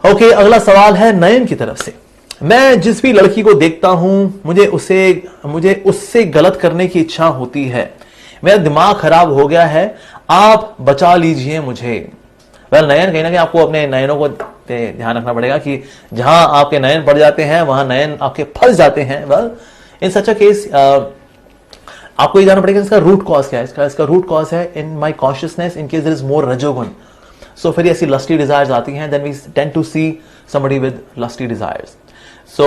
Okay, अगला सवाल है नयन की तरफ से। मैं जिस भी लड़की को देखता हूं मुझे उससे गलत करने की इच्छा होती है। मेरा दिमाग खराब हो गया है, आप बचा लीजिए मुझे। वेल नयन, कहीं ना कहीं आपको अपने नयनों को ध्यान रखना पड़ेगा कि जहां आपके नयन पड़ जाते हैं वहां नयन आपके फंस जाते हैं। Well in such a case आपको ये जानना पड़ेगा इसका रूट कॉज क्या है। इसका रूट कॉज है in my consciousness in case there is more rajoguna. So फिर ऐसी लस्टी डिजायर्स आती हैं, then we tend to see somebody with lusty desires. So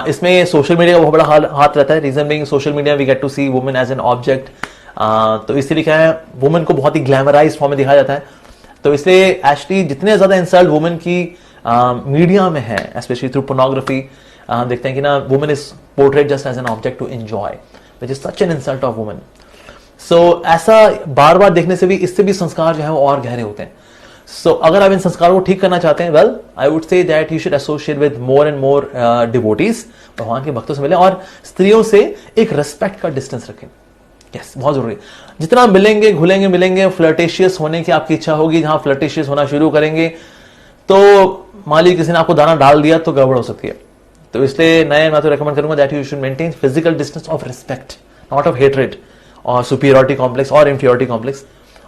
इसमें सोशल मीडिया का बहुत बड़ा हाथ रहता है। Reason being social media we get to see women as an object. तो इसलिए क्या है, वुमेन को बहुत ही ग्लैमराइज फॉर्म में दिखाया जाता है। तो इसलिए एक्चुअली जितने ज्यादा इंसल्ट वुमेन की मीडिया में है, स्पेशली थ्रू पोर्नोग्राफी, देखते हैं कि ना women is portrait just as an object to enjoy, which is such an insult of women. So ऐसा बार बार देखने से भी, इससे भी संस्कार जो है वो और गहरे होते हैं। सो अगर आप इन संस्कारों को ठीक करना चाहते हैं, well I would say that you should associate with more and more devotees, भगवान के भक्तों से मिले, और स्त्रियों से एक रिस्पेक्ट का डिस्टेंस रखें। यस, बहुत जरूरी। जितना मिलेंगे, घुलेंगे, मिलेंगे, फ्लर्टेशियस होने की आपकी इच्छा होगी, जहां फ्लर्टेशियस होना शुरू करेंगे तो मान लीजिए किसी ने आपको दाना डाल दिया तो गड़बड़ हो सकती है। तो इसलिए मैं तो रेकमेंड करूंगा that you should maintain physical distance of respect, not of hatred और सुपीरियरिटी कॉम्प्लेक्स और इंफीरियरिटी कॉम्प्लेक्स,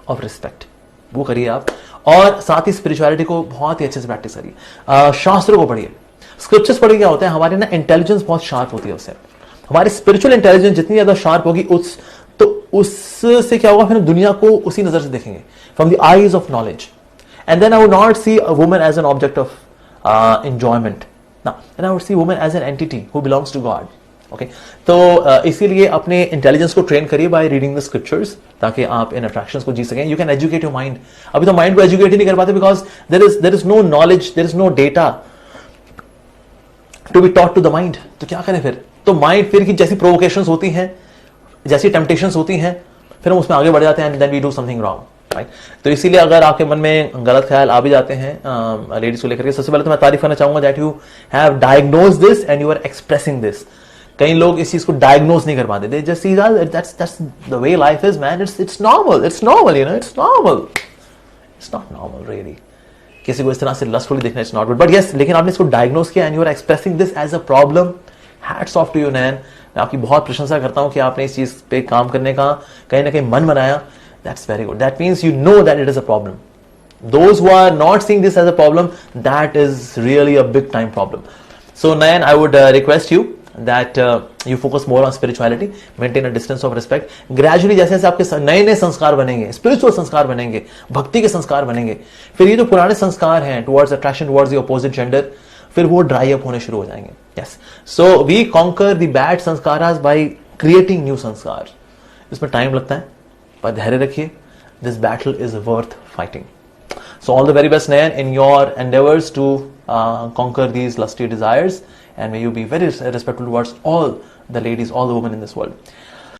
ऑफ रिस्पेक्ट। वो करिए आप, और साथ ही स्पिरिचुअलिटी को बहुत ही अच्छे से प्रैक्टिस करिए। शास्त्रों को पढ़िए, स्क्रिप्चर्स पढ़िए। क्या होता है, हमारी ना इंटेलिजेंस बहुत शार्प होती है उससे। हमारी स्पिरिचुअल इंटेलिजेंस जितनी ज्यादा शार्प होगी उससे क्या होगा, फिर दुनिया को उसी नजर से देखेंगे, from the eyes of knowledge. And then I would not see a woman as an object of enjoyment, then I would see woman as an entity who belongs to God. Okay, तो इसीलिए अपने intelligence को train करिए by reading the scriptures, ताकि आप इन attractions को जी सकें। You can educate your mind. अभी तो माइंड को एजुकेट ही नहीं कर पाते, because there is no knowledge, there is no data to be taught to the mind. तो क्या करें फिर? तो माइंड फिर की जैसी प्रोवोकेशंस होती हैं, जैसी टेम्पटेशंस होती हैं, फिर हम उसमें आगे बढ़ जाते हैं, and then we do something wrong, right. तो इसीलिए अगर आपके मन में गलत ख्याल आ भी जाते हैं लेडीज को लेकर के, सबसे पहले तो मैं तारीफ करना चाहूंगा that you have diagnose this and you are expressing this. कई लोग इस चीज को डायग्नोज नहीं कर पाते, they just see that's the way life is man, it's normal, you know, it's not normal really. किसी को इस तरह से लस्टफुली देखना it's not good, but yes, लेकिन आपने इसको डायग्नोज किया and you are expressing this as a problem. Hats off to you नैन, मैं आपकी बहुत प्रशंसा करता हूं कि आपने इस चीज पे काम करने का कहीं ना कहीं मन बनाया। That's very good, that means you know that it is a problem. Those who are not seeing this as a problem, that is really a big time problem. So Nayan, I would request you that you focus more on spirituality, maintain a distance of respect. Gradually जैसे जैसे आपके नए नए संस्कार बनेंगे, spiritual संस्कार बनेंगे, भक्ति के संस्कार बनेंगे, फिर ये जो पुराने संस्कार हैं towards attraction towards the opposite gender, फिर वो ड्राई अप होने शुरू हो जाएंगे। Yes, so we conquer the bad sanskaras by creating new sanskar. इसमें टाइम लगता है, पर धैर्य रखिए। This battle is worth fighting. So all the very best, Nayan, in your endeavors to conquer these lusty desires, and may you be very respectful towards all the ladies, all the women in this world.